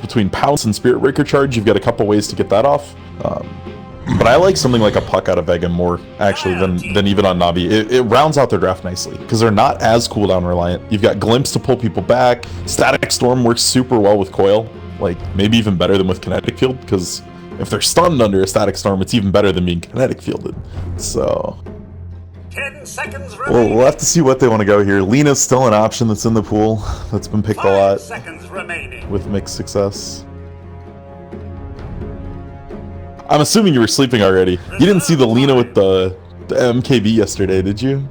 between Pounce and Spirit Breaker Charge, you've got a couple ways to get that off. But I like something like a Puck out of Vega more, actually, than even on Navi. It rounds out their draft nicely, because they're not as cooldown reliant. You've got Glimpse to pull people back. Static Storm works super well with Coil, like, maybe even better than with Kinetic Field, because if they're stunned under a Static Storm, it's even better than being Kinetic Fielded. So 10 seconds we'll have to see what they want to go here. Lena's still an option that's in the pool, that's been picked a lot, with mixed success. I'm assuming you were sleeping already. You didn't see the Lena with the MKB yesterday, did you?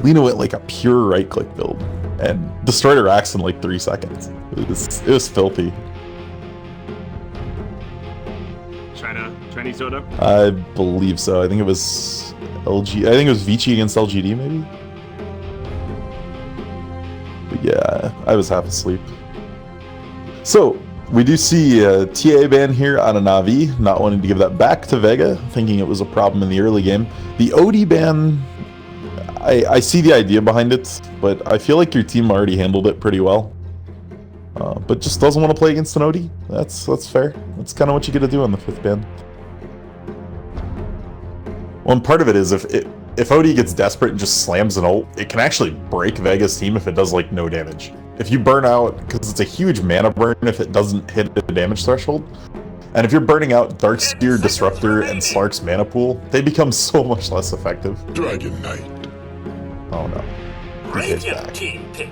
Lena went like a pure right-click build and destroyed her axe in like 3 seconds. It was filthy. Chinese Dota? I believe so. I think it was LG. I think it was Vici against LGD, maybe. But yeah, I was half asleep. So we do see a TA ban here on a Navi, not wanting to give that back to Vega, thinking it was a problem in the early game. The OD ban, I see the idea behind it, but I feel like your team already handled it pretty well. But just doesn't want to play against an OD. That's fair. That's kind of what you get to do on the 5th ban. One part of it is if OD gets desperate and just slams an ult, it can actually break Vega's team if it does like no damage. If you burn out, because it's a huge mana burn if it doesn't hit the damage threshold, and if you're burning out Darkspear, Disruptor, and Slark's mana pool, they become so much less effective. Dragon Knight. Oh no. Radiant team pick.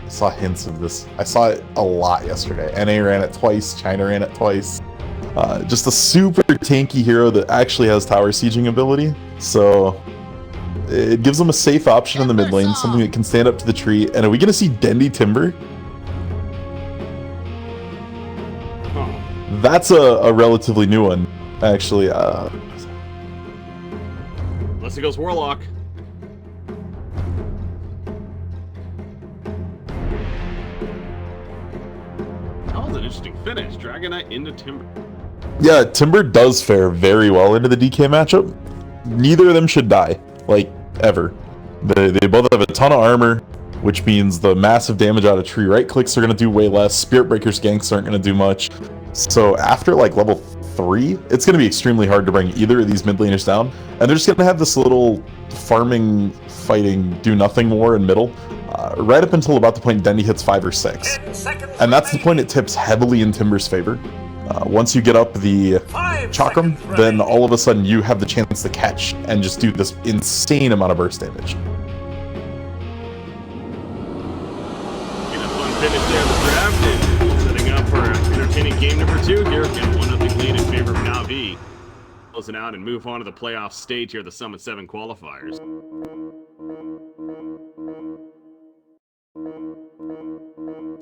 I saw hints of this. I saw it a lot yesterday. NA ran it twice, China ran it twice. Just a super tanky hero that actually has tower sieging ability, so it gives them a safe option in the mid lane, something that can stand up to the tree. And are we going to see Dendy Timber? That's a relatively new one, actually. Unless it goes Warlock. That was an interesting finish. Dragon Knight into Timber. Yeah, Timber does fare very well into the DK matchup. Neither of them should die, like, ever. They both have a ton of armor, which means the massive damage out of tree right clicks are going to do way less. Spirit Breaker's ganks aren't going to do much. So after like level 3, it's going to be extremely hard to bring either of these mid laners down. And they're just going to have this little farming, fighting, do nothing war in middle. Right up until about the point Dendy hits 5 or 6. And that's the point it tips heavily in Timber's favor. Once you get up the Chakram, then all of a sudden you have the chance to catch and just do this insane amount of burst damage. Get a fun finish there in the draft, and setting up for an entertaining game number 2 here. Again, 1-0 lead in favor of Navi. Close it out and move on to the playoff stage here, the Summit 7 qualifiers.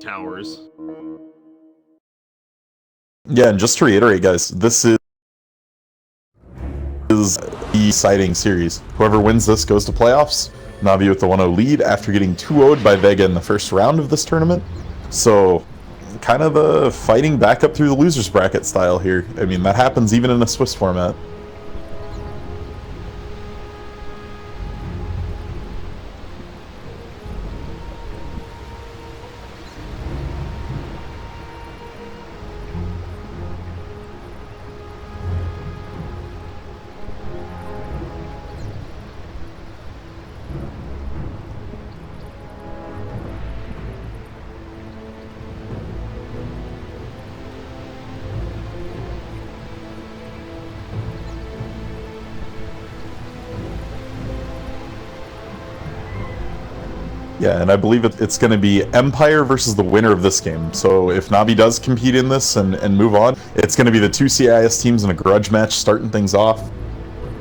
Towers. Yeah, and just to reiterate, guys, this is the exciting series. Whoever wins this goes to playoffs. Navi with the 1-0 lead after getting 2-0'd by Vega in the first round of this tournament. So, kind of a fighting back up through the losers bracket style here. I mean, that happens even in a Swiss format. Yeah, and I believe it's going to be Empire versus the winner of this game. So if Navi does compete in this and move on, it's going to be the 2 CIS teams in a grudge match starting things off.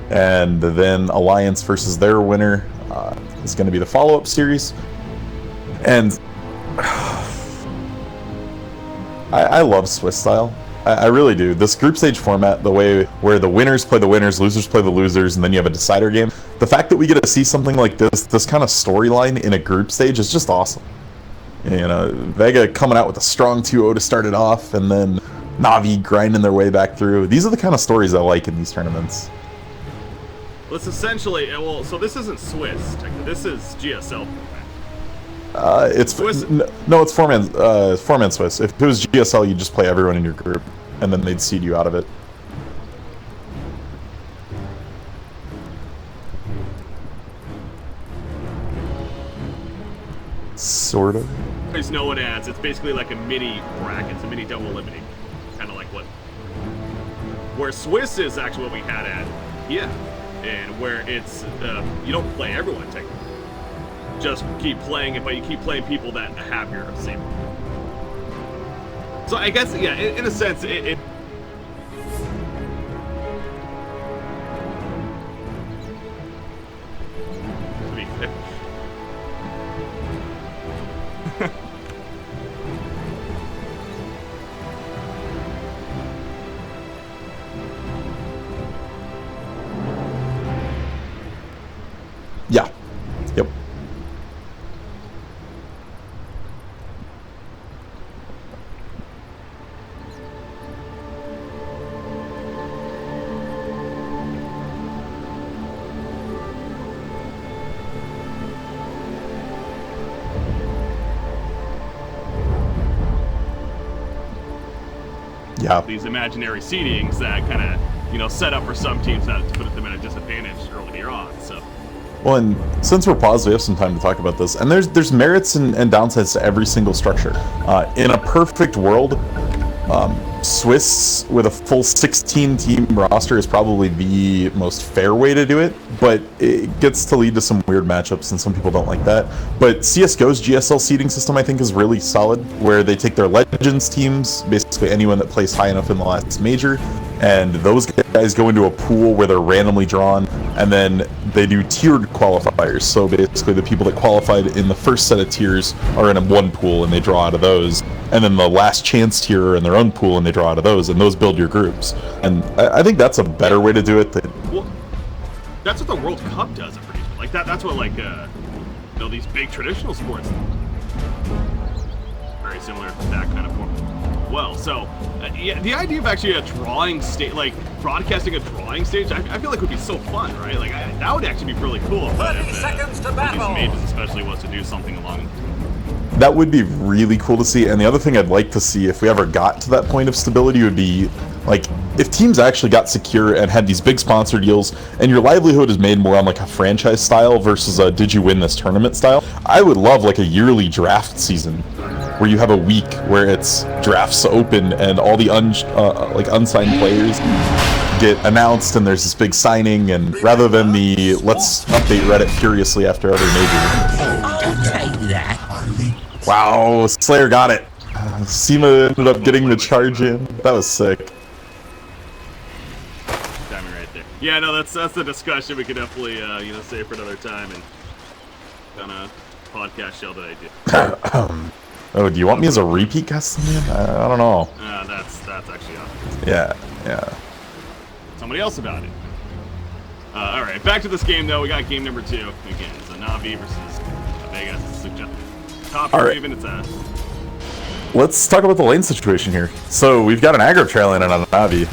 And then Alliance versus their winner is going to be the follow-up series. And I love Swiss style. I really do. This group stage format, the way where the winners play the winners, losers play the losers, and then you have a decider game. The fact that we get to see something like this kind of storyline in a group stage is just awesome. You know, Vega coming out with a strong 2-0 to start it off, and then Navi grinding their way back through. These are the kind of stories I like in these tournaments. Well, it's essentially, well, so this isn't Swiss. This is GSL. It's Swiss? no, it's four-man Swiss. If it was GSL, you just play everyone in your group, and then they'd seed you out of it. Sort of. There's no one adds. It's basically like a mini bracket. It's a mini double limiting. Kind of like what... Where Swiss is actually what we had at. Yeah. And where it's... you don't play everyone, technically. Just keep playing it, but you keep playing people that have your same... So I guess, yeah, in a sense, it to be fair. Yeah. Yep. Yeah. These imaginary seedings that kind of, you know, set up for some teams that to put them at a disadvantage earlier on. So, Well, and since we're paused, we have some time to talk about this. And there's merits and downsides to every single structure. In a perfect world, Swiss with a full 16-team roster is probably the most fair way to do it, but it gets to lead to some weird matchups, and some people don't like that. But CSGO's GSL seeding system, I think, is really solid, where they take their Legends teams, basically anyone that plays high enough in the last major, and those guys go into a pool where they're randomly drawn, and then they do tiered qualifiers. So basically the people that qualified in the first set of tiers are in one pool, and they draw out of those. And then the last chance tier are in their own pool, and they draw out of those, and those build your groups. And I think that's a better way to do it. Well, that's what the World Cup does, I'm pretty sure. Like, that's what, like, you know, these big traditional sports do. Very similar to that kind of form. Well, so, yeah, the idea of actually a drawing stage, like, broadcasting a drawing stage, I feel like would be so fun, right? Like, that would actually be really cool. 30 seconds to battle. These majors especially was to do something along. That would be really cool to see. And the other thing I'd like to see, if we ever got to that point of stability, would be, like, if teams actually got secure and had these big sponsor deals, and your livelihood is made more on, like, a franchise style versus a did you win this tournament style. I would love, like, a yearly draft season where you have a week where it's drafts open and all the unsigned players get announced, and there's this big signing, and rather than the let's update Reddit furiously after every major. I'll take that. Wow, Slayer got it. Seema ended up getting the charge in. That was sick. Timing right there. Yeah, no, that's a discussion we could definitely you know, save for another time and on a podcast show that I do. Oh, do you want me as a repeat guest? I don't know. That's actually awesome. Yeah. Somebody else about it. All right, back to this game though. We got game number 2 again. It's a Navi versus Vega. Top All right. Raven. It's a. Let's talk about the lane situation here. So we've got an aggro trail lane on a Navi.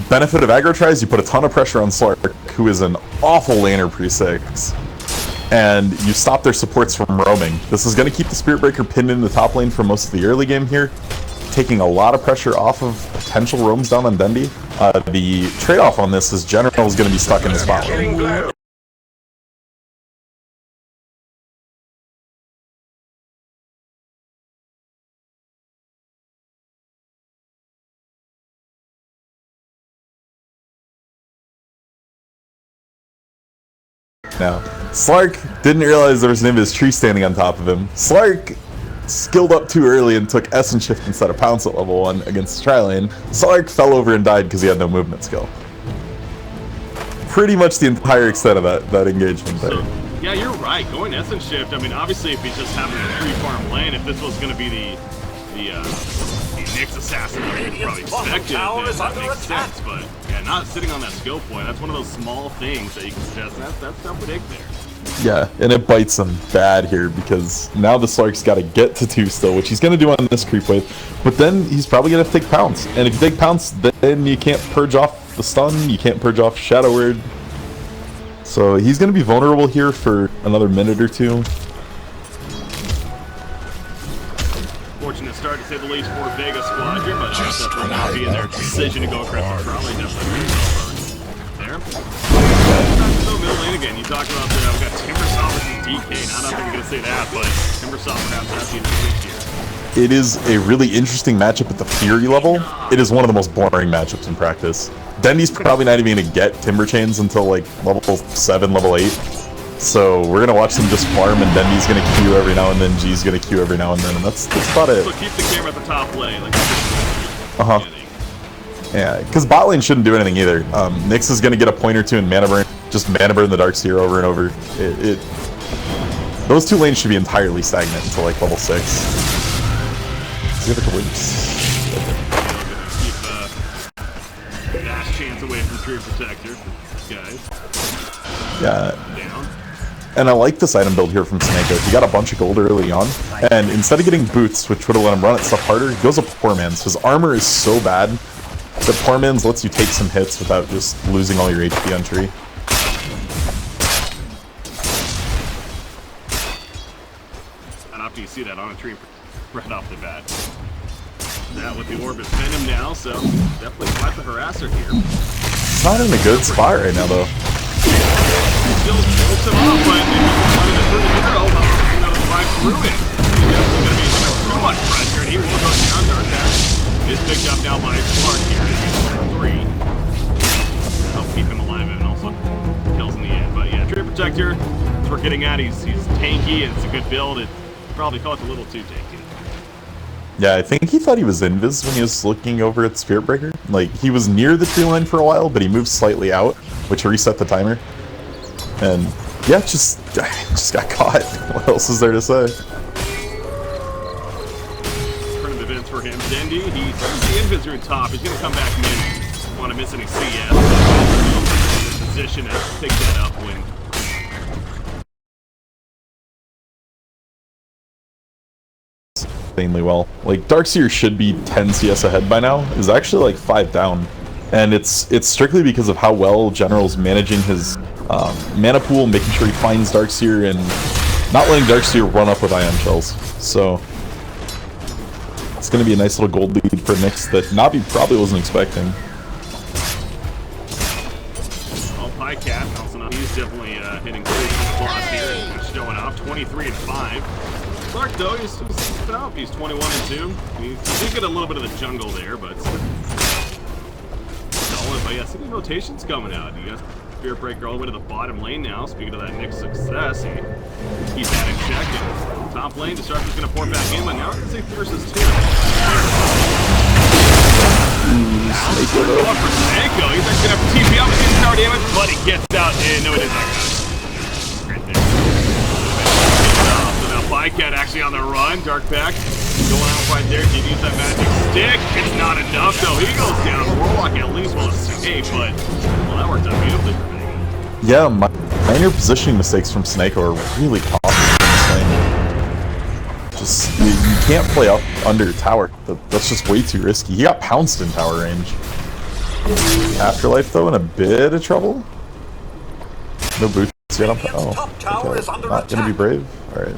Benefit of aggro tries, you put a ton of pressure on Slark, who is an awful laner pre-6, and you stop their supports from roaming. This is going to keep the Spirit Breaker pinned in the top lane for most of the early game here, taking a lot of pressure off of potential roams down on Dendi. The trade-off on this is General is going to be stuck in the spot lane. Now, Slark didn't realize there was an Invis tree standing on top of him. Slark skilled up too early and took S and Shift instead of Pounce at level 1 against the tri-lane. Slark fell over and died because he had no movement skill. Pretty much the entire extent of that engagement there. So, yeah, you're right. Going S and Shift, I mean, obviously if he just happened to tree farm lane, if this was going to be the Nyx assassin that we probably expected, then that makes sense. But yeah, not sitting on that skill point, that's one of those small things that you can suggest. That's tough to predict there. Yeah, and it bites him bad here because now the Slark's got to get to 2 still, which he's going to do on this creep wave. But then he's probably going to take Pounce. And if you take Pounce, then you can't purge off the stun, you can't purge off Shadow Word. So he's going to be vulnerable here for another minute or two. say the least, for Vega Squadron, but that's for Navi and their decision to go aggressive. Probably definitely there. So middle lane again. You talked about that. We've got Timbersaw versus DK. Not nothing going to say that, but Timbersaw perhaps has the advantage here. It is a really interesting matchup at the Fury level. It is one of the most boring matchups in practice. Dendy's probably not even going to get Timber Chains until like level 7, level 8. So we're going to watch them just farm, and Dendy's going to queue every now and then, G's going to queue every now and then, and that's about it. So keep the camera at the top lane. Like, yeah, because bot lane shouldn't do anything either. Nyx is going to get a point or two in mana burn, just mana burn the Darkseer over and over. Those two lanes should be entirely stagnant until like level 6. Let's give it to Wimps. Keep dash chance away from True Protector for these guys. Yeah. Down. And I like this item build here from Snako. He got a bunch of gold early on, and instead of getting boots, which would have let him run at stuff harder, he goes up Poor Man's. His armor is so bad that Poor Man's lets you take some hits without just losing all your HP on tree. And after you see that on a tree right off the bat. That with the Orbit Venom now, so definitely quite the harasser here. It's not in a good spot right now, though. Still holds him up, but if he's running it through the hero, he's going to fly through it. He's definitely going to be under too much pressure, and he will go down. Dark Dash is picked up now by Clark here. He's 3. Help keep him alive and also kills in the end. But yeah, Tree Protector, as we're getting at, he's tanky and it's a good build. It probably felt a little too tanky. Yeah, I think he thought he was invis when he was looking over at Spirit Breaker. Like, he was near the tree line for a while, but he moved slightly out, which reset the timer. And yeah, just got caught. What else is there to say? Turn of events for him. Dendy, he turns the invis route top. He's going to come back mid. Want to miss any CS. Position to pick that up when insanely well. Like, Darkseer should be 10 CS ahead by now. Is actually like 5 down. And it's strictly because of how well General's managing his mana pool, making sure he finds Darkseer and not letting Darkseer run up with Ion Shells. So it's going to be a nice little gold lead for Nyx that Navi probably wasn't expecting. Well, Pycat, also now he's definitely hitting plus here and showing off 23 and 5. Clark though, he's stepping up. He's 21 and 2. He did get a little bit of the jungle there, but solid. But yeah, see the rotations coming out. You guys Spirit Breaker all the way to the bottom lane now. Speaking of that Nyx success, he keeps that in check. And top lane, Disruptor's going to pour back in, but now it's going to say versus 2. Going for Snako. He's actually going to have to TP out with his tower damage, but he gets out. And no, it is not good. Right there. So now Bycat actually on the run. Dark Pack going out right there. He needs that magic stick. It's not enough, though. He goes down. Warlock at least will escape, but well, that worked out beautifully for Vega. Yeah, minor positioning mistakes from Snako are really costly in this lane. Just, you can't play up under tower. That's just way too risky. He got pounced in tower range. Afterlife, though, in a bit of trouble. No boots yet. Oh, okay. Not gonna be brave. All right.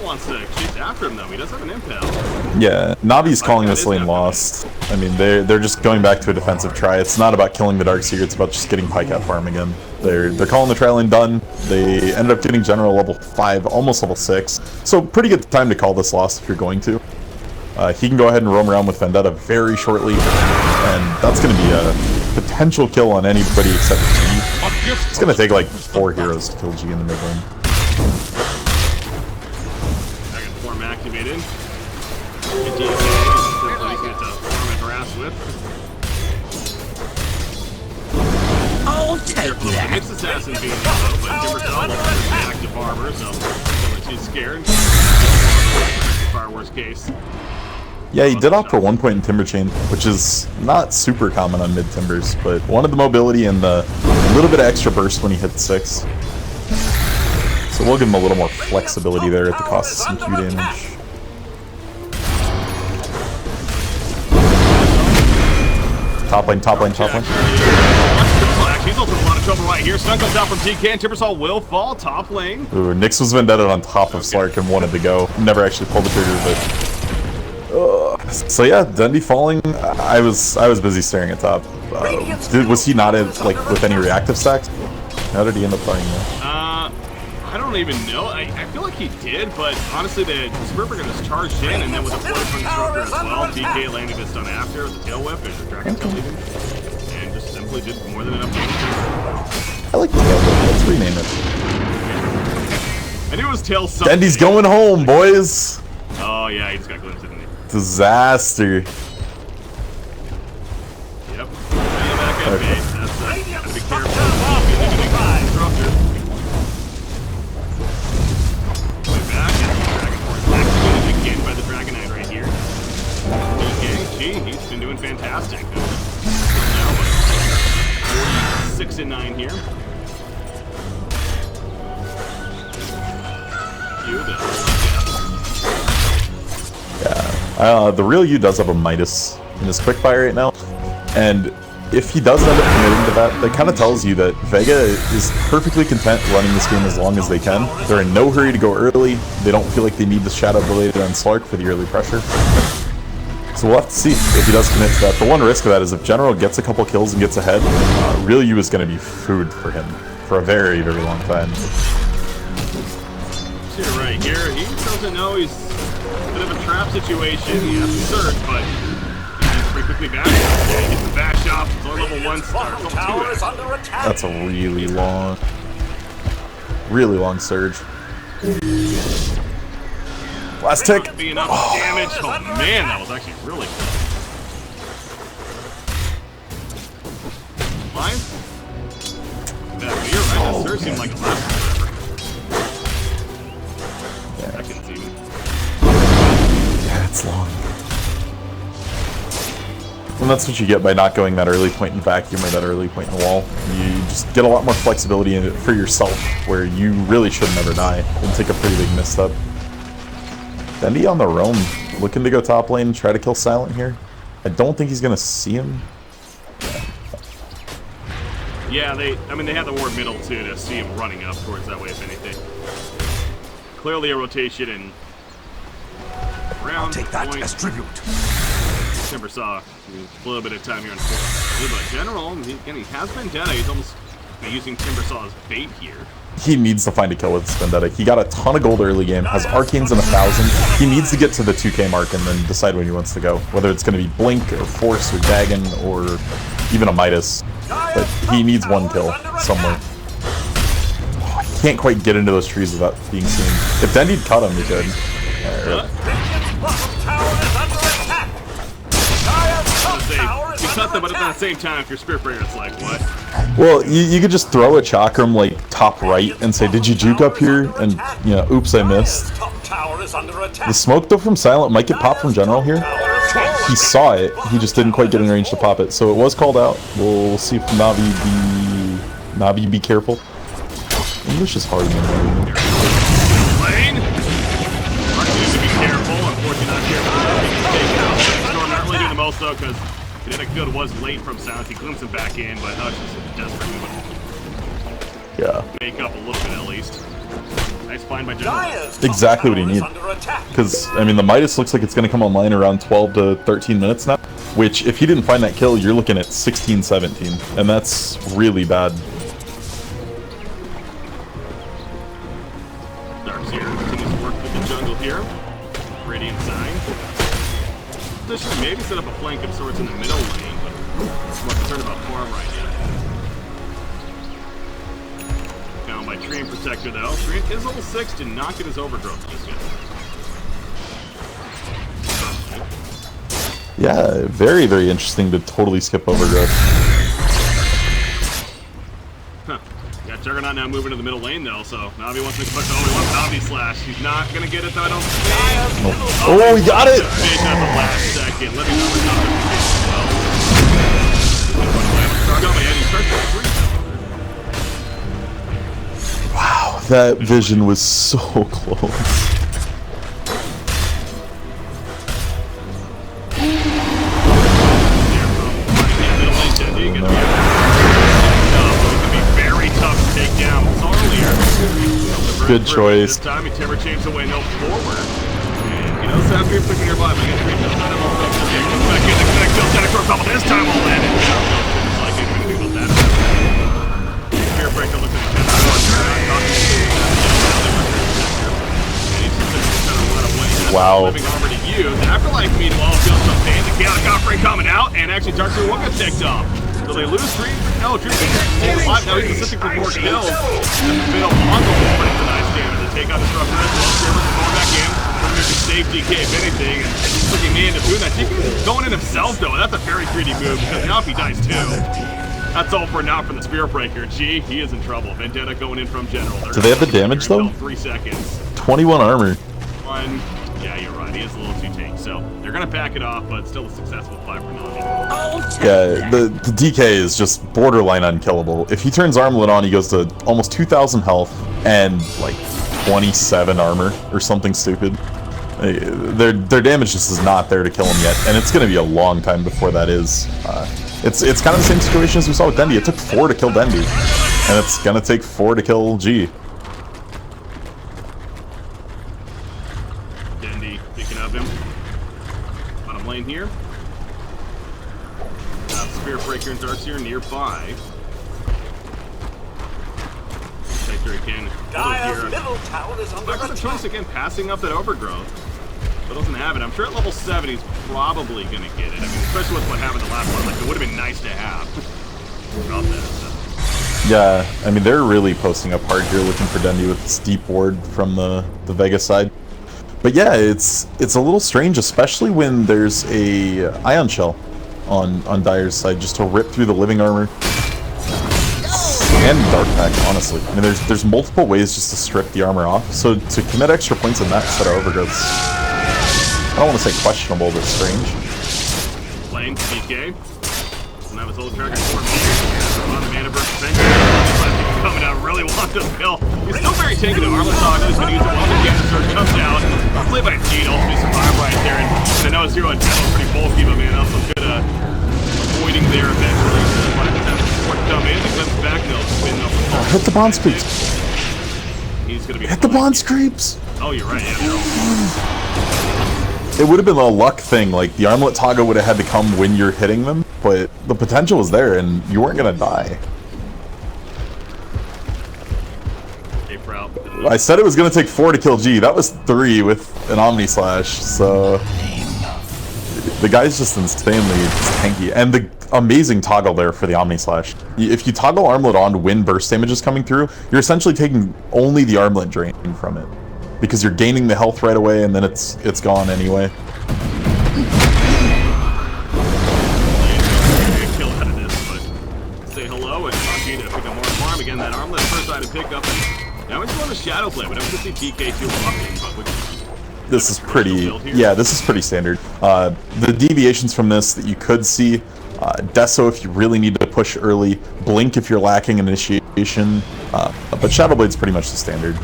Wants to chase after him though. He does have an impel. Yeah, Navi's calling this lane lost. I mean, they're just going back to a defensive try. It's not about killing the Darkseer. It's about just getting Pycat farm again. They're calling the try lane done. They ended up getting General level 5, almost level 6. So pretty good time to call this lost if you're going to. He can go ahead and roam around with Vendetta very shortly, and that's going to be a potential kill on anybody except G. It's going to take like 4 heroes to kill G in the mid lane. Activated. He's going to farm and harass with. I'll take that. Nyx assassin being low, but Timbersaw will active armor, so she's scared. Far worst case. Yeah, he did opt for 1 point in Timber Chain, which is not super common on mid Timbers, but wanted the mobility and the little bit of extra burst when he hit 6. So we'll give him a little more flexibility there at the cost of some Q damage. Top lane, top lane, top lane. He's also in a lot of trouble right here. Stun comes out from TK, and Timbersaw will fall top lane. Ooh, Nyx was Vendetta on top of Slark and wanted to go. Never actually pulled the trigger, but... so yeah, Dundee falling. I was busy staring at top. Was he not in, like, with any reactive stacks? How did he end up playing that? I don't even know. I feel like he did, but honestly, the Spurberger just charged in, and then with a Void from Disruptor as well, TK landed his stun after with a tail whip, and the Dragon Tail leaving, and just simply did more than enough damage. I like the tail whip. Let's rename it. I knew it was tail something. Dendy's going home, boys! Oh yeah, he just got glimpsed, didn't he? Disaster. Yep. Back at base. That's gotta be careful. Disruptor. Back and Dragon Force activated again by the Dragon Knight right here. Okay, he's been doing fantastic. Now, 46 and 9 here. Yeah, the real you does have a Midas in his quickfire right now, and if he does end up committing to that, that kind of tells you that Vega is perfectly content running this game as long as they can. They're in no hurry to go early. They don't feel like they need the Shadow Blade on Slark for the early pressure. So we'll have to see if he does commit to that. The one risk of that is if General gets a couple kills and gets ahead, real you is going to be food for him for a very, very long time. You're right here. He doesn't know he's a bit of a trap situation. He has to surge, but he's pretty quickly back. Yeah, he gets the bash off. It's on level 1 start. That's a really long surge. Last tick. Be enough damage. Oh man, that was actually really close. Fine. Yeah, you're right. That surge seemed like a last forever. Seconds even. Yeah, it's long. And that's what you get by not going that early point in vacuum or that early point in the wall. You just get a lot more flexibility in it for yourself, where you really should never die and take a pretty big misstep. Dendy on the roam, looking to go top lane, try to kill Silent here. I don't think he's gonna see him. Yeah, they had the ward middle too to see him running up towards that way if anything. Clearly a rotation and round. Take that as tribute. Timbersaw a little bit of time here on 4. But General, he has Vendetta. He's almost using Timbersaw as bait here. He needs to find a kill with this Vendetta. He got a ton of gold early game, has Arcanes in 1,000. He needs to get to the 2k mark and then decide when he wants to go. Whether it's going to be Blink or Force or Dagon or even a Midas. But he needs one kill somewhere. He can't quite get into those trees without being seen. If Dendy'd cut him, he could. You cut them, but at the same time, if you're Spirit Breaker, it's like, what? Well, you could just throw a Chakram, like, top right and say, did you juke up here? And, you know, oops, I missed. The smoke, though, from Silent might get popped from General here. He saw it, he just didn't quite get in range to pop it. So it was called out. We'll see if Navi be careful. English is hard, man. Lane. Needs to be careful. Unfortunately, not careful. Storm not really doing the most, though, because Kinetic Field was late from Silence. He glimpsed him back in, but Hush is desperate move. Yeah. Make up a little bit, at least. Nice find by General. Exactly what he needs. Because, I mean, the Midas looks like it's going to come online around 12 to 13 minutes now. Which, if he didn't find that kill, you're looking at 16, 17. And that's really bad. Dark's here. Continues to work with the jungle here. Radiant sign. This should maybe set up a flank of sorts in the middle lane, but I'm more concerned about farm right now. Found by Treant Protector, though. Treant is level 6, did not get his overgrowth just yet. Yeah, very, very interesting to totally skip overgrowth. Huh. Got Juggernaut now moving to the middle lane, though, so Navi wants to expect he wants Navi slash. He's not going to get it, though, I don't think. Oh, he got it! Fish at the last second. Let me know what's up as well. Wow, that vision was so close. Good choice. This time he timber chains the window forward. And you know, Sam Pierce picking nearby, but again, 3 kills out of all. Comes back in, the connect kills down across top. This time all landed. Like it, we can do about that. Spear breaker looking at wow. Living armor to use. Afterlife, meanwhile, feels some pain. The chaotic offering coming out, and actually Darkseer will get ticked off. So they lose 3. No, Drew staying alive. Now he's assisting for 4 kills. And the middle on the wall, but it's a nice damage. They take out Disruptor as well. Sherman going back in. From to save DK, if anything. And looking man to doing that. DK going in himself, though. That's a very greedy move, because now if he dies too. That's all for now from the Spear Breaker. Gee, he is in trouble. Vendetta going in from General. Do they have the damage, though? 3 seconds. 21 armor. Yeah, you're right. He is a little too tank. So they're going to back it off, but still a successful fight for Navi. Yeah, the DK is just borderline unkillable. If he turns Armlet on, he goes to almost 2,000 health and like 27 armor or something stupid. Their damage just is not there to kill him yet, and it's going to be a long time before that is. It's kind of the same situation as we saw with Dendi. It took 4 to kill Dendi, and it's going to take 4 to kill G. Here. Spear Breaker and Darkseer nearby. Sector again. Dire's middle tower is under attack. Choice again, passing up that overgrowth. But doesn't have it. I'm sure at level 7 he's probably going to get it. I mean, especially with what happened the last one. Like, it would have been nice to have. About that, so. Yeah, I mean, they're really posting up hard here looking for Dendi with this deep ward from the Vega side. But yeah, it's a little strange, especially when there's a Ion Shell on Dire's side, just to rip through the living armor. And Dark Pack, honestly. I mean, there's multiple ways just to strip the armor off, so to commit extra points in that set of overgrowths, I don't want to say questionable, but strange. Playing DK. Doesn't have his old tracker for on the mana burst bench. Coming out, really wants this kill. He's still very tanky to Armlet Dog. He's going to use it once again. Surge comes out. Played by Gene, ultimately survive right there. And I know his hero in general is pretty bulky, but man, also good avoiding there eventually. Dumb in, he comes back, no spin up. Oh, hit the Bond Creeps. He's going to be hit the Bond Creeps. Oh, you're right, yeah. It would have been a luck thing, like the Armlet Taga would have had to come when you're hitting them, but the potential was there and you weren't going to die. I said it was going to take 4 to kill G. That was 3 with an Omni Slash, so the guy's just insanely tanky. And the amazing toggle there for the Omni Slash. If you toggle Armlet on when burst damage is coming through, you're essentially taking only the Armlet drain from it, because you're gaining the health right away and then it's gone anyway. Kill out of this, but say hello and Monkey to pick up more farm again. That Armlet first side to pick up. Now we're just on the shadow play. We don't get to see DK too often, but this is pretty, yeah, this is pretty standard. The deviations from this that you could see, Deso if you really need to push early, Blink if you're lacking initiation, but Shadow Blade's pretty much the standard.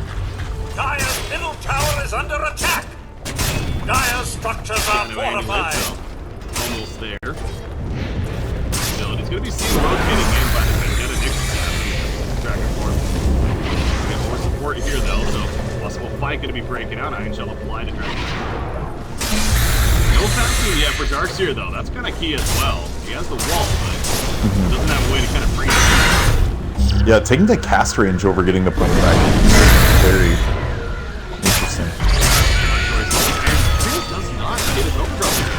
Dire's middle tower is under attack. Dire's structures are fortified. Almost there. Ability's going to be seen rotating in by the Vendetta Nixon. Tracker for him. Support here though, so possible fight going to be breaking out. Iron Shell apply to Dragon. No passing yet for Darkseer though. That's kind of key as well. He has the wall, but doesn't have a way to kind of bring it. Yeah, taking the cast range over getting the point back is very interesting. Does not get his overdrive.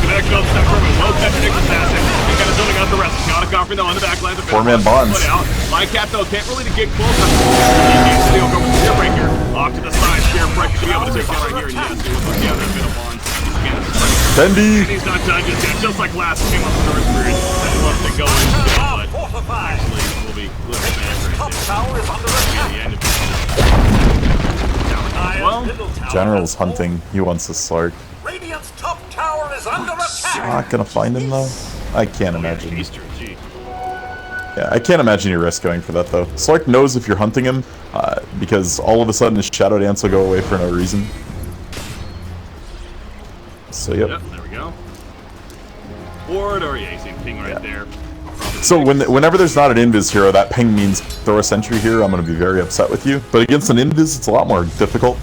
Connect up, step from it. Well, Tetrix assassin. He got his own out the rest. Chaotic offering though on the back line. 4-man bonds. My cat though can't really get closer. He needs to go with the Spear Breaker. Off to the side. Spear Breaker to be able to take down right here. And yes, he was looking at that bit of bonds. Dendi! And he's not done just yet. Just like last came on the first period. I'd love to go in still, but actually we'll be living back right there. Well, General's hunting. He wants a Slark. Radiant's top tower is under attack. Not gonna find him though. I can't imagine. Yeah, I can't imagine your risk going for that though. Slark knows if you're hunting him, because all of a sudden his Shadow Dance will go away for no reason. So yep. There we go. Ward or yeah, same thing right there. So whenever there's not an invis hero, that ping means throw a sentry here, I'm going to be very upset with you. But against an invis, it's a lot more difficult.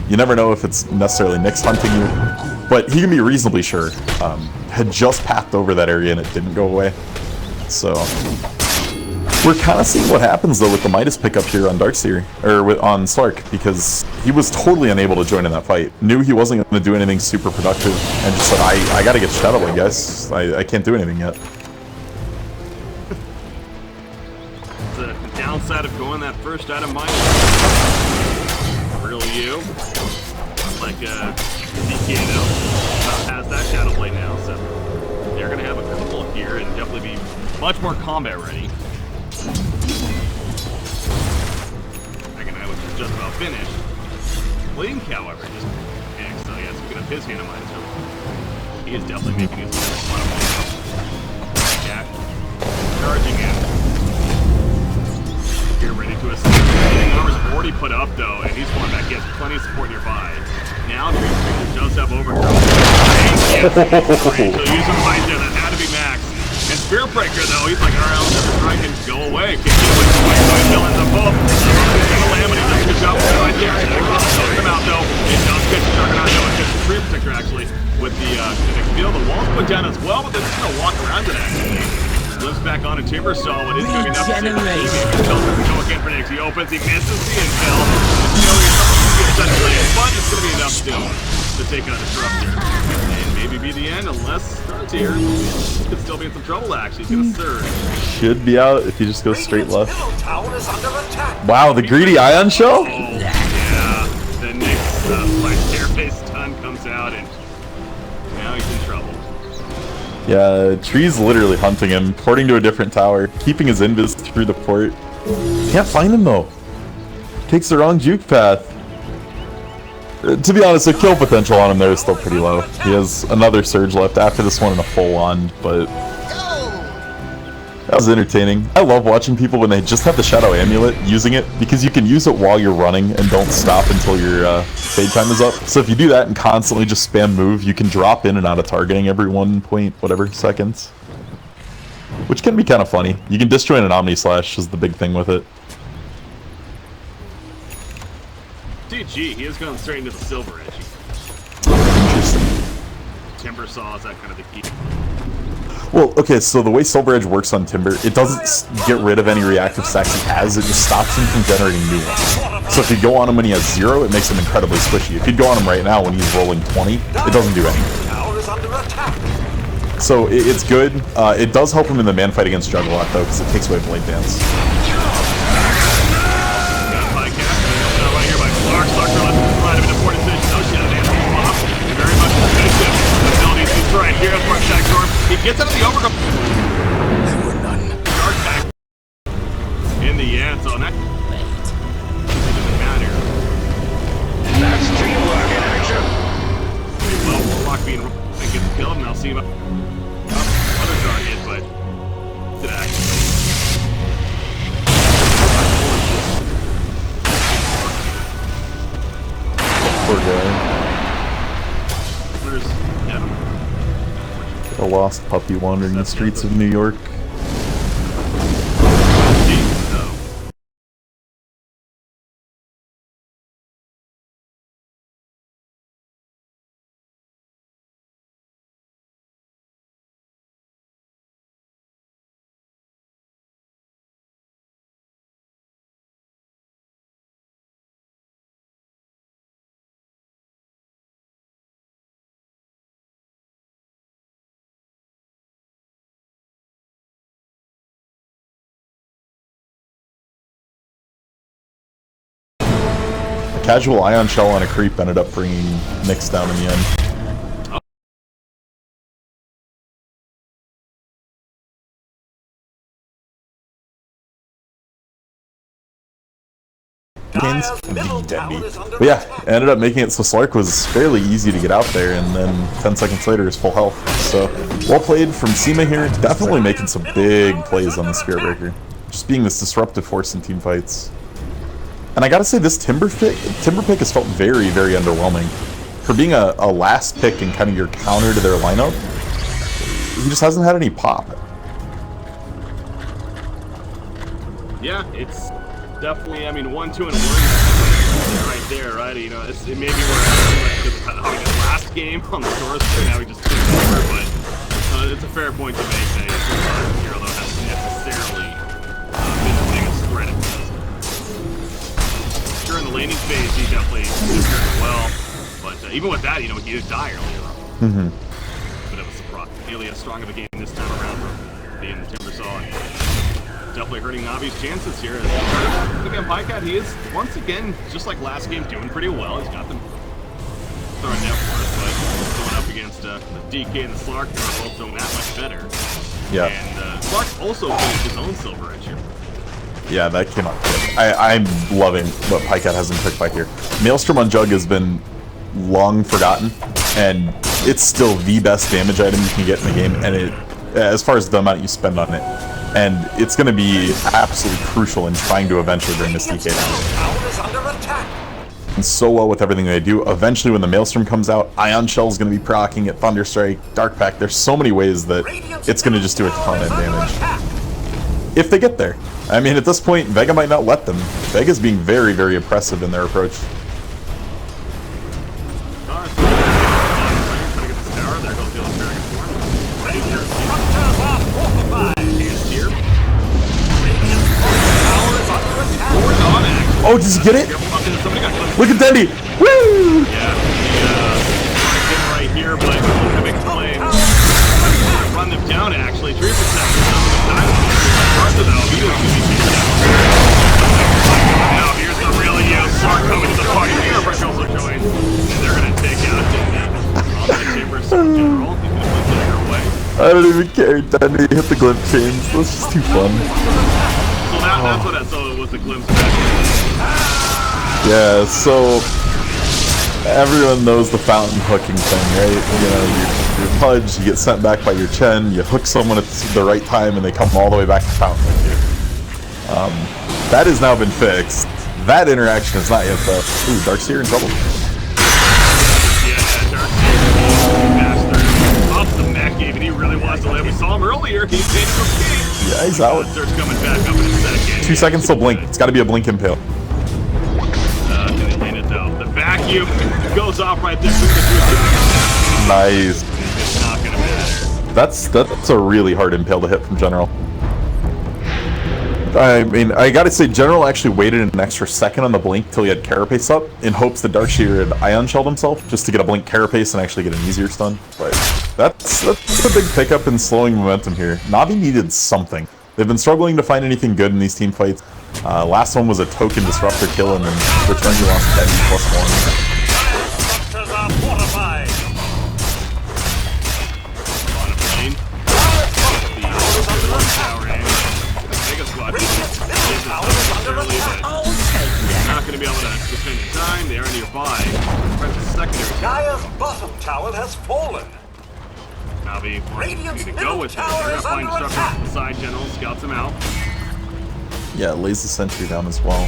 You never know if it's necessarily Nyx hunting you, but he can be reasonably sure. Had just pathed over that area and it didn't go away. So we're kind of seeing what happens though with the Midas pickup here on Darkseer, or on Slark, because he was totally unable to join in that fight. Knew he wasn't going to do anything super productive, and just said, I got to get Shadow Blade, guys. I can't do anything yet. The downside of going that first out of Midas. Real you. Like DK though has that Shadow Blade now, so they're going to have a couple here and definitely be much more combat ready. Second eye, which is just about finished. Blink, however, just picks, so yeah, speaking of his Hanamizer, he is definitely making his way to the Cat charging in. Here, ready to assist. The numbers already put up though, and he's falling back. He has plenty of support nearby. Now, Dream Breaker does have overgrowth. Yes, so use him right there. That had to be max. And Spear Breaker, though, he's like, alright, I'll never try and go away. Can't get away from my side, killing them both. Calamity does a good job right there. Takes him out, though. It does get Juggernaut, though. It gets the Spear Protector, actually, with the kinetic field. The wall's put down as well, but they're just going to walk around it, actually. Lives back on a Timber Saw, what is going to be enough to save the team. He tells him to go again for Nyx. He opens, he misses the intel. But it's going to be enough still to take on Disruptor. And maybe be the end, unless Frontier could still be in some trouble, actually. He's going to surge. Should be out if you just go straight left. Wow, the greedy Ion Shell? Oh, yeah. The Nyx like Stairface stun comes out, and now he's in trouble. Yeah, Tree's literally hunting him, porting to a different tower, keeping his invis through the port. Can't find him though. Takes the wrong juke path. To be honest, the kill potential on him there is still pretty low. He has another surge left after this one in a full wand, but that was entertaining. I love watching people when they just have the Shadow Amulet, using it, because you can use it while you're running and don't stop until your fade time is up. So if you do that and constantly just spam move, you can drop in and out of targeting every 1 point whatever seconds. Which can be kind of funny. You can disjoint an Omni Slash is the big thing with it. DG, he is going straight into the Silver Edge. Interesting. Timber Saw is that kind of the key. Well, okay, so the way Silver Edge works on Timber, it doesn't get rid of any reactive stacks he has, it just stops him from generating new ones. So if you go on him when he has 0, it makes him incredibly squishy. If you go on him right now when he's rolling 20, it doesn't do anything. So it's good. It does help him in the man fight against Juggernaut, though, because it takes away Blade Dance. Right here, Dark Storm. He gets out of the overgrowth. There were none. Dark Tag. In the end, so that doesn't matter. That's teamwork in action. Well, Block being gets killed, and I'll see him up other target, but did actually. Poor guy. A lost puppy wandering the streets of New York. Casual Ion Shell on a creep ended up bringing Nyx down in the end. But yeah, ended up making it so Slark was fairly easy to get out there, and then 10 seconds later is full health. So, well played from Seema here, definitely making some big plays on the Spirit Breaker. Just being this disruptive force in team fights. And I gotta say, this Timber pick has felt very, very underwhelming. For being a last pick and kind of your counter to their lineup, he just hasn't had any pop. Yeah, it's definitely, I mean, 1, 2, and 1 right there, right? You know, it may be where how we did last game on the source, so now we just took over, but it's a fair point to make that Hero, though, hasn't necessarily been the biggest threat at present. During the laning phase, he definitely did very well, but even with that, you know, he did die earlier on. But it was surprising. Nearly as strong of a game this time around from being the Timbersaw. Definitely hurting Navi's chances here. Again, Pycat, he is, once again, just like last game, doing pretty well. He's got them throwing net worth, but going up against the DK and the Slark, they're both doing that much better. Yeah. And Slark also finished his own silver edge here. Yeah, that came out good. I'm loving what Pycat has been picked by here. Maelstrom on Jug has been long forgotten, and it's still the best damage item you can get in the game, and it, as far as the amount you spend on it. And it's going to be absolutely crucial in trying to eventually bring this DK down. And so well with everything they do. Eventually, when the Maelstrom comes out, Ion Shell is going to be proccing it, Thunderstrike, Dark Pack. There's so many ways that it's going to just do a ton of damage. If they get there. I mean, at this point, Vega might not let them. Vega's being very, very oppressive in their approach. Oh, does he get it? Look at Dendy! Woo! Yeah, right here, but big claim. Run them down, actually. Tree protection. Now, here's the real you. Slark coming to the party. Here, Fresh also joins. And they're going to take out the Chambers in general. I don't even care. Dendy hit the glimpse chains. That's just too fun. So that's what so it was the glimpse of that. Yeah, so everyone knows the fountain hooking thing, right? You know, you pudge, you get sent back by your Chen, you hook someone at the right time, and they come all the way back to fountain with you. That has now been fixed. That interaction is not yet though. Ooh, Darkseer in trouble. Yeah, Darkseer master off the mech even. He really wants to live. We saw him earlier. He made an escape. Yeah, he's out. Darkseer's coming back up in a second. 2 seconds till blink. It's got to be a blink impale. The vacuum goes off right there. Nice. It's not gonna matter. That's a really hard impale to hit from General. I mean, I gotta say, General actually waited an extra second on the blink till he had Carapace up in hopes that Darkseer had Ion Shelled himself just to get a blink Carapace and actually get an easier stun. But that's a big pickup in slowing momentum here. Navi needed something. They've been struggling to find anything good in these team fights. Last one was a token disruptor kill, and then return you lost 10 +1. Structures are fortified. On a plane. The tower and Vega squad not going to be able to defend in time. They are nearby. Right to secondary. Gaia's bottom tower has fallen. Navi need to go with it. They're going to find structure from the side general, scouts him out. Yeah, lays the sentry down as well.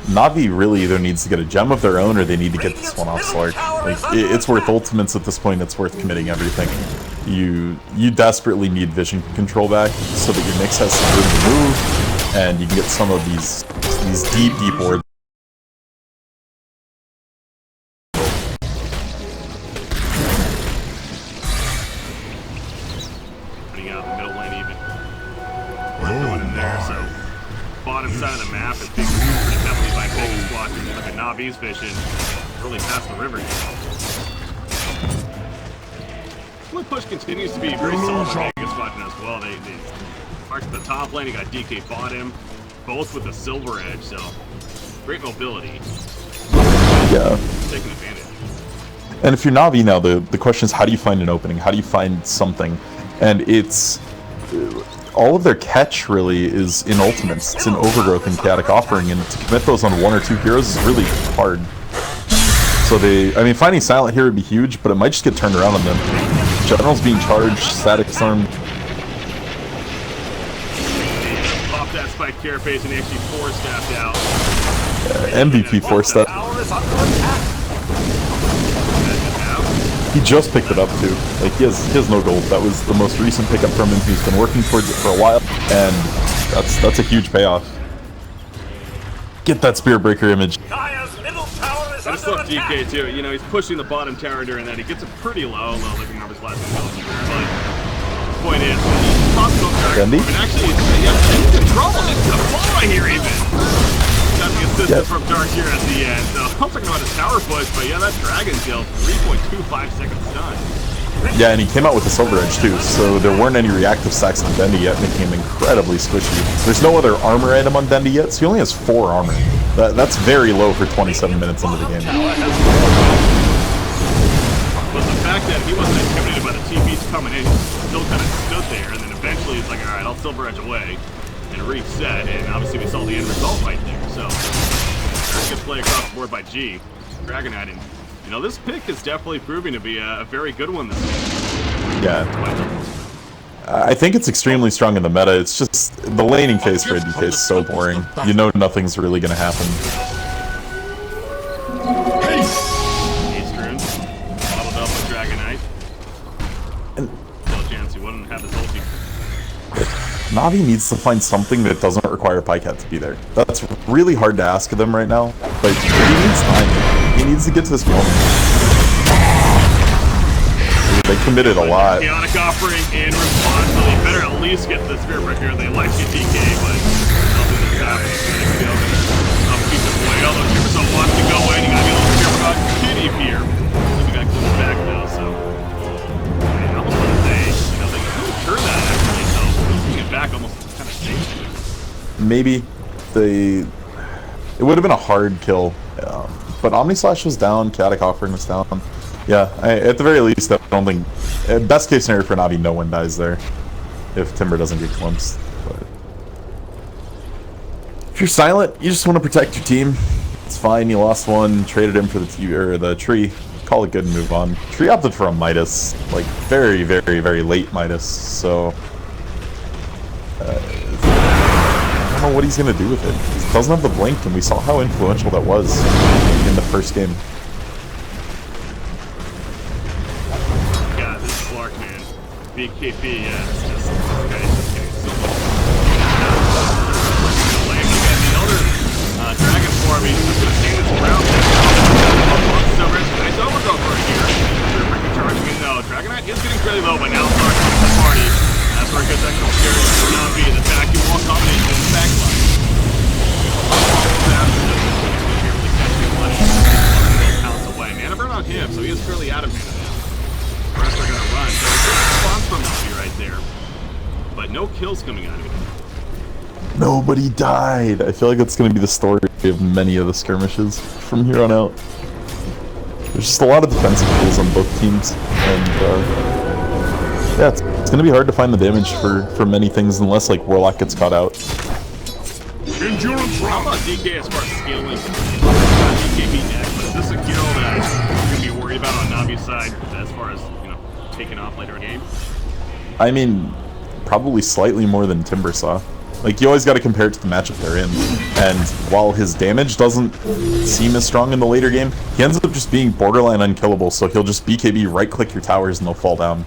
Navi really either needs to get a gem of their own or they need to get this one off Slark. Like, it's worth ultimates at this point, it's worth committing everything. You desperately need vision control back so that your Nyx has some room to move, and you can get some of these deep wards. Putting out the middle lane even. Going in there, so bottom side of the map is being pretty heavily by Vega squad. Look at Navi's vision. Really past the river. The push continues to be very solid by Vega squad as well. They march to the top lane. You got DK bottom, both with a silver edge, so great mobility. Yeah. Taking advantage. And if you're Navi now, the question is, how do you find an opening? How do you find something? And it's all of their catch really is in ultimates. It's in Overgrowth and Chaotic Offering, and to commit those on 1 or 2 heroes is really hard. So I mean, finding Silent here would be huge, but it might just get turned around on them. General's being charged, Static Storm. Pop that spike carapace and actually four-staffed out. MVP 4-step. He just picked it up too. Like he has no gold. That was the most recent pickup from him. He's been working towards it for a while, and That's a huge payoff. Get that Spirit Breaker image. Dire's middle tower is I just under love attack. DK too. You know, he's pushing the bottom tower during that. He gets it pretty low living numbers last time. But the point is, hospital Bendy? and actually, yeah, he's in trouble. It's a fall right here even. Got the assistance from Dark here at the end. So I'm talking about his tower push, but yeah, that Dragon Kill, 3.25 seconds done. Yeah, and he came out with the Silver Edge too, so there weren't any reactive stacks on Dendy yet, making him incredibly squishy. There's no other armor item on Dendy yet, so he only has 4 armor. That's very low for 27 minutes into the game. But the fact that he wasn't intimidated by the TPs coming in, he still kind of stood there, and then eventually he's like, alright, I'll Silver Edge away, and reset, and obviously we saw the end result right there. So, very good play across the board by G. Dragonite, and you know, this pick is definitely proving to be a very good one this game. Yeah. I think it's extremely strong in the meta. It's just the laning phase for DK is so boring. You know nothing's really going to happen. Ace runes, bottled up with Dragonite. Still a chance he wouldn't have his ulti. Navi needs to find something that doesn't require Pycat to be there. That's really hard to ask of them right now, but he needs time. He needs to get to this moment. They committed a lot. Chaotic offering in response, so they better at least get the Spirit Breaker. They like DK, but nothing that's happening. They're gonna keep the point. Although Jefferson wants to go in, you gotta be a little careful about Kitty here. We got to back though, so I almost want to say, you know, they could turn that actually. So losing it back almost kind of safe. Maybe it would have been a hard kill. But Omnislash was down, Chaotic Offering was down. Yeah, at the very least, I don't think... best case scenario for Navi, no one dies there. If Timber doesn't get glimpsed. But if you're silent, you just want to protect your team. It's fine, you lost one, traded him for the tree. Call it good and move on. Tree opted for a Midas. Like, very, very, very late Midas, so... I don't know what he's going to do with it. He doesn't have the blink, and we saw how influential that was in the first game. God, this is Clark, man. BKB, yeah, it's just, okay, it's just getting so much. Lame. Again, the other Dragon forming, I'm going to see this around. Nice overgrowth right here. They're freaking charging in, though. Dragonite is getting fairly low, but now Clark comes to the party. That's where he gets that kill scary for Navi, the vacuum wall combination in the backline. Mana burn on him, so he is fairly out of mana now. The rest are going to run. So a good response from Navi right there. But no kills coming out of it. Nobody died. I feel like that's going to be the story of many of the skirmishes from here on out. There's just a lot of defensive kills on both teams, and yeah, it's going to be hard to find the damage for many things unless like Warlock gets caught out. Endurance. How about DK as far as scaling? DKB next, but is this a kill that you're going to be worried about on Navi's side as far as, you know, taking off later in the game? I mean, probably slightly more than Timber saw. Like, you always got to compare it to the matchup they're in. And while his damage doesn't seem as strong in the later game, he ends up just being borderline unkillable, so he'll just BKB right-click your towers and they'll fall down.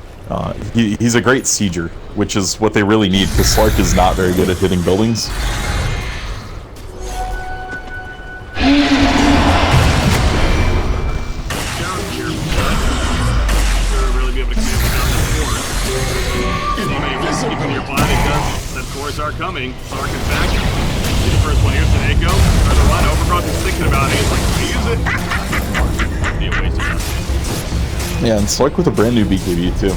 He's a great sieger, which is what they really need, because Slark is not very good at hitting buildings. Are coming. Slark is back. See the first one here. Saneko. Try to run. Overgrowth is thinking about it. He's like, can I use it? Be a waste of yeah, and Slark with a brand new BKB too.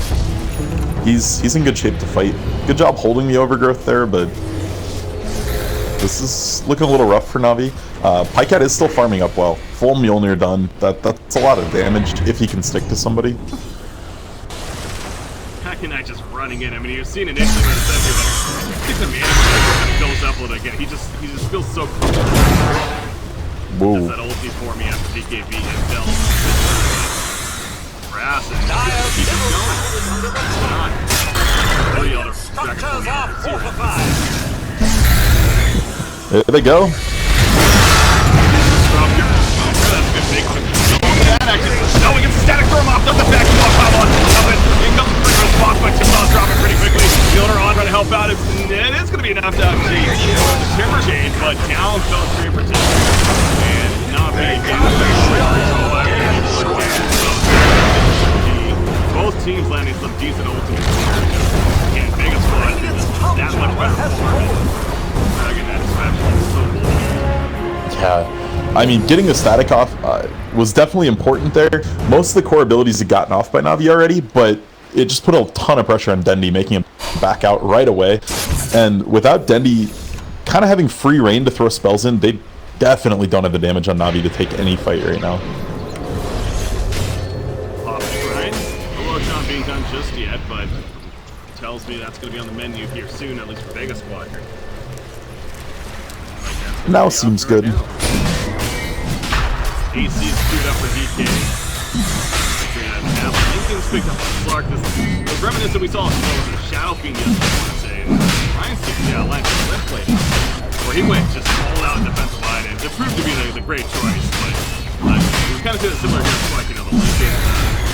He's in good shape to fight. Good job holding the Overgrowth there, but this is looking a little rough for Navi. Pycat is still farming up well. Full Mjolnir done. That's a lot of damage if he can stick to somebody. Hackenight just running in. I mean, you've seen initially when it says here, but get the man kind of fills up a little again. He just feels so cool. Whoa. That's that ulti for me after DKB himself. Brass and keep it going. Not. The other Structures are fortified. There they go. No, we get static throw him off, does the back off, pile on. In comes the free response, but Chipsaw dropping pretty quickly. The owner on trying to help out. It's it is going to be enough to actually the Timber Gauge, but down fell straight protection. And Navi both teams landing some decent ultimates here. Again, Vega squad is that much better performance. Dragon that especially is so bullshit. Yeah, I mean, getting the static off was definitely important there. Most of the core abilities had gotten off by Navi already, but it just put a ton of pressure on Dendi, making him back out right away. And without Dendi kind of having free reign to throw spells in, they definitely don't have the damage on Navi to take any fight right now. Not being done just yet, but tells me that's going to be on the menu here soon, at least for Vega Squadron. Now seems good. AC is queued up for DK. Now Lincoln's picked up on Clark. This was reminiscent we saw in Shadow Fiend yesterday, I want to say. Ryan sticks the outline for the left plate, where he went just all out in defensive line, and it proved to be the great choice, but we kind of did a similar here to like, you know, the Lincoln,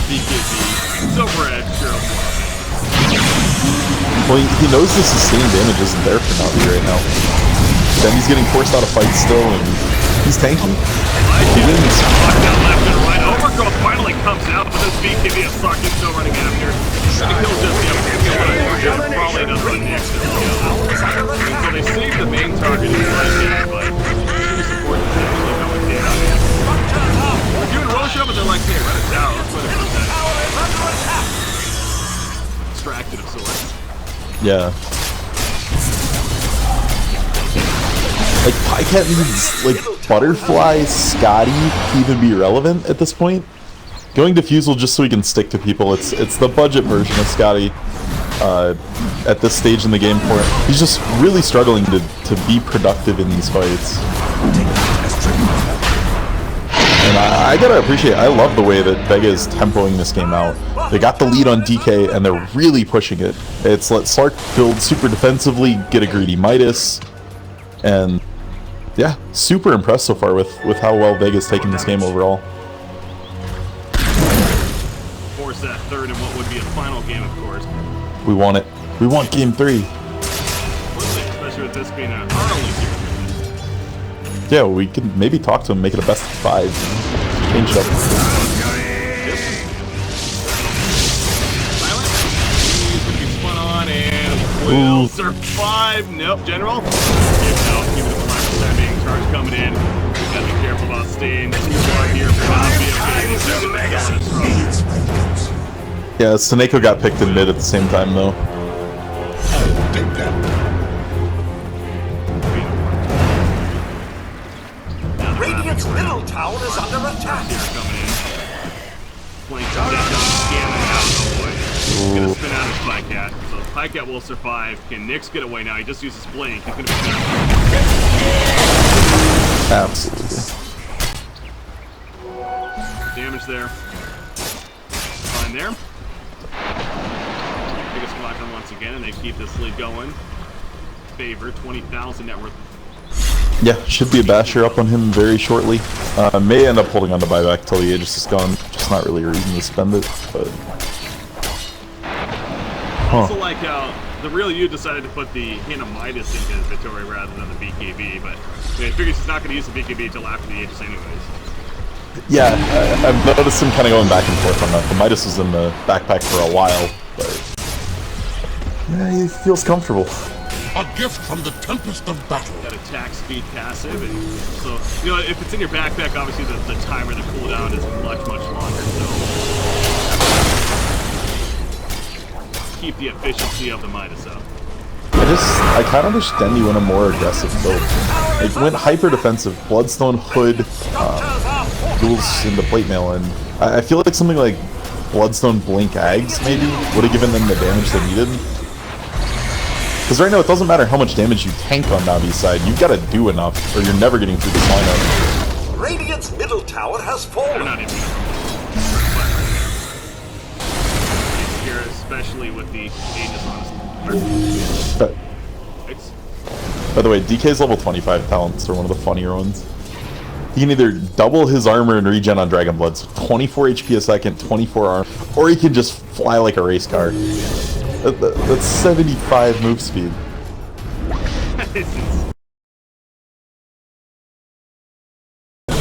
DKB, Silver Edge, sure. Well, he knows the sustained damage isn't there for Navi right now. Then he's getting forced out of fights still, and he's tanky. He wins. Lockdown left and right. Overgrowth finally comes out, but this BKB is sucked. He's still running after. Trying to kill just the other. Probably does run next to the kill. So they saved the main target in the but the support is actually going down. They're doing roll show, but they're like, hey, run it down. Let's put it for that. Distracted of sorts. Yeah. Like, Pycat needs, like, Butterfly, Scotty to even be relevant at this point. Going Diffusal just so he can stick to people. It's the budget version of Scotty at this stage in the game for him. He's just really struggling to be productive in these fights. And I gotta appreciate, I love the way that Vega is tempoing this game out. They got the lead on DK and they're really pushing it. It's let Slark build super defensively, get a greedy Midas, and yeah, super impressed so far with how well Vega's taking this game overall. Force that third in what would be a final game, of course. We want it. We want game 3. Especially with this being our only series. Yeah, we can maybe talk to him, make it a best of 5. Change it up. Spun on and will survive. Nope, General. Keep it 5% being charged coming in. Gotta be careful about staying too far here for Yeah, Seneko got picked in mid at the same time though. Radiant's middle tower is under attack. He's gonna spin out his Pycat. So Pycat will survive. Can Nyx get away now? He just used his blink. He's gonna be good. Absolutely. Damage there. Fine there. Biggest Squadron once again, and they keep this lead going. Favor 20,000 net worth. Yeah, should be a basher up on him very shortly. May end up holding on to buyback till the Aegis is gone. Just not really a reason to spend it, but... Also like how the real you decided to put the Hannah Midas into his Victoria rather than the BKB, but I figures he's not going to use the BKB until after the Aegis anyways. Yeah, I've noticed him kind of going back and forth on that. The Midas was in the backpack for a while, but... yeah, he feels comfortable. A gift from the tempest of battle. That attack speed passive, and so you know if it's in your backpack, obviously the timer, the cooldown is much longer. So keep the efficiency of the Midas up. I kind of wish Dendi went a more aggressive build. It went hyper defensive, Bloodstone, Hood, duels into plate mail, and I feel like something like Bloodstone Blink Ags maybe would have given them the damage they needed. Because right now it doesn't matter how much damage you tank on Navi's side, you've got to do enough, or you're never getting through this lineup. Radiant's middle tower has fallen. They're not even here, especially with the Aegis on his. By the way, DK's level 25 talents are one of the funnier ones. He can either double his armor and regen on Dragon Blood, so 24 HP a second, 24 armor, or he can just fly like a race car. That's 75 move speed. is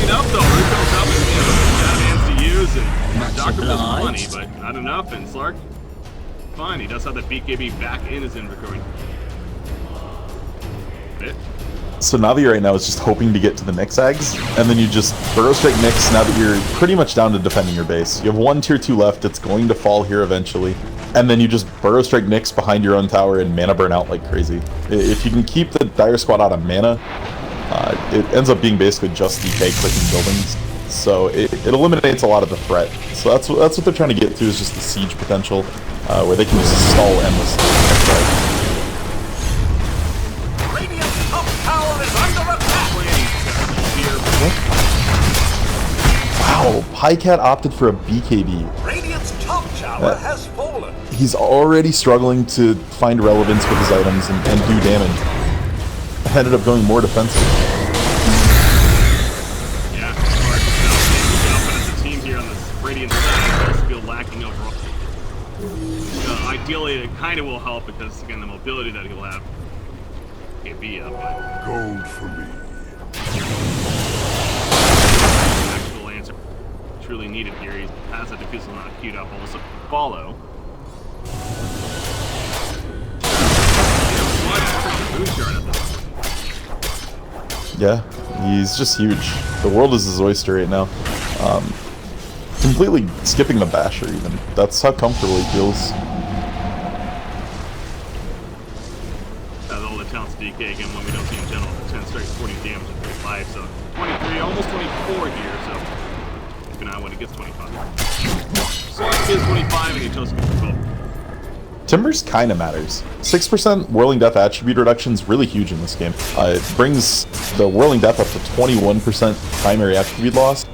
up though. Ruko's up and got hands to use, and Doctor was funny, but not enough. And Slark, fine. He does have the BKB back in his inventory. So Navi right now is just hoping to get to the Nyx eggs, and then you just burrow strike Nyx now that you're pretty much down to defending your base. You have one tier 2 left, it's going to fall here eventually. And then you just burrow strike Nyx behind your own tower and mana burn out like crazy. If you can keep the Dire Squad out of mana, it ends up being basically just DK clicking buildings. So it eliminates a lot of the threat. So that's what they're trying to get to, is just the siege potential, where they can just stall endlessly. Wow, Pycat opted for a BKB. Radiant's top tower has fallen. He's already struggling to find relevance with his items and do damage. Ended up going more defensive. Yeah, but as a team here on this Radiant side, does feel lacking overall. Ideally, it kind of will help because, again, the mobility that he'll have can't be up. Gold for me. Actual answer truly needed here. He has that defusal not queued up. Also, follow. Yeah, he's just huge. The world is his oyster right now. Completely skipping the basher even. That's how comfortable he feels. All the talents DK again when we don't see in general. 10 straight 40 damage at 35, so 23, almost 24 here, so keep an eye when it gets 25. So it is 25 and he chose to go for 12. Timbers kind of matters. 6% Whirling Death attribute reduction is really huge in this game. It brings the Whirling Death up to 21% primary attribute loss,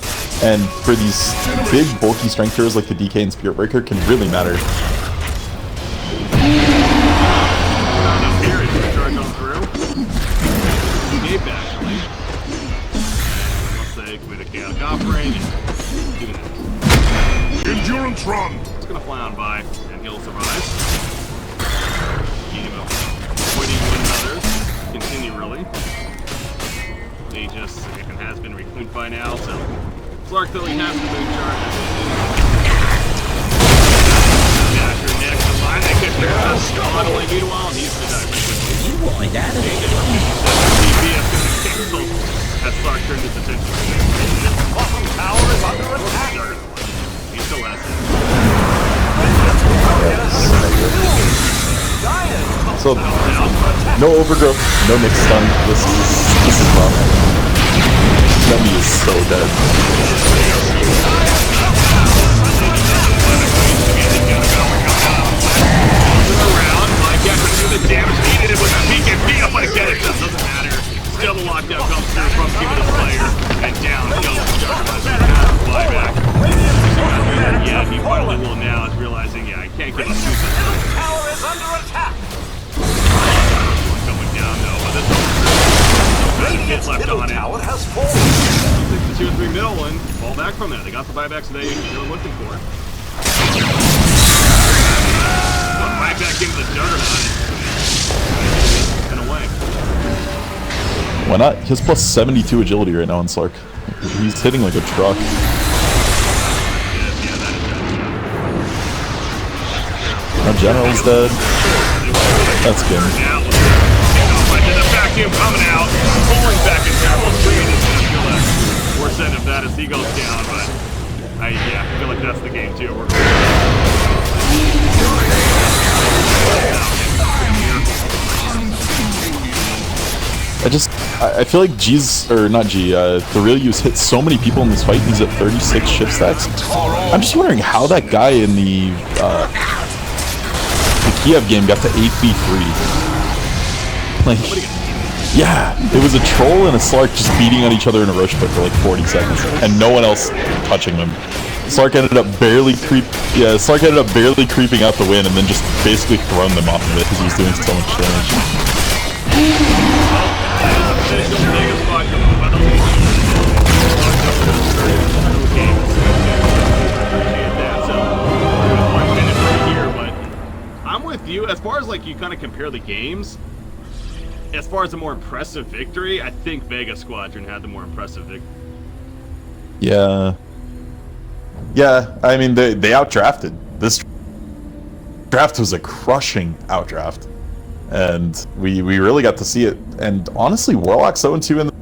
and for these big bulky strength heroes like the DK and Spirit Breaker can really matter. Endurance run! It's gonna fly on by, and he'll survive. Game of avoiding one another. Continue, really. They just, again, has been reclaimed by now, so Clark, though, he has the moon charge. Dasher next to line, they get there. Modeling, meanwhile, needs to die quickly. You wanted that? As Clark turned his attention to the Bottom tower is under attack. he still has it. So, no overgrowth, no Nyx stun. This is rough. Navi is so dead. Around, Mike after do the damage needed with a PKP up again. It doesn't matter. Still the lockdown comes through from Team of the Slayer, and down goes Juggernaut. Flyback. Yeah, he finally will now is realizing, yeah, I can't get a shoot. Tower is under attack. Going down though, but this is Radiant's left middle on it. tower has fallen. 6 to 2 and 3 middle and fall back from that. They got the buybacks they were looking for. Going right back into the Juggernaut and away. Why not? He has plus 72 agility right now in Slark. He's hitting like a truck. Our general's dead. That's good. Now, the vacuum coming out, pulling back in terrible screen is going to feel that worse end of that as he goes down, but I feel like that's the game too. I feel like G's, or not G, the real use hit so many people in this fight. He's at 36 shift stacks. I'm just wondering how that guy in the Kiev game got to 8v3. Like, yeah, it was a troll and a Slark just beating on each other in a rush pit for like 40 seconds, and no one else touching them. Slark ended up barely creeping out the win, and then just basically throwing them off of it because he was doing so much damage. I'm with you as far as like you kind of compare the games. as far as a more impressive victory, I think Vega Squadron had the more impressive victory. Yeah. Yeah, I mean, they outdrafted. This draft was a crushing outdraft. And we really got to see it. And honestly, Warlock's 0-2 in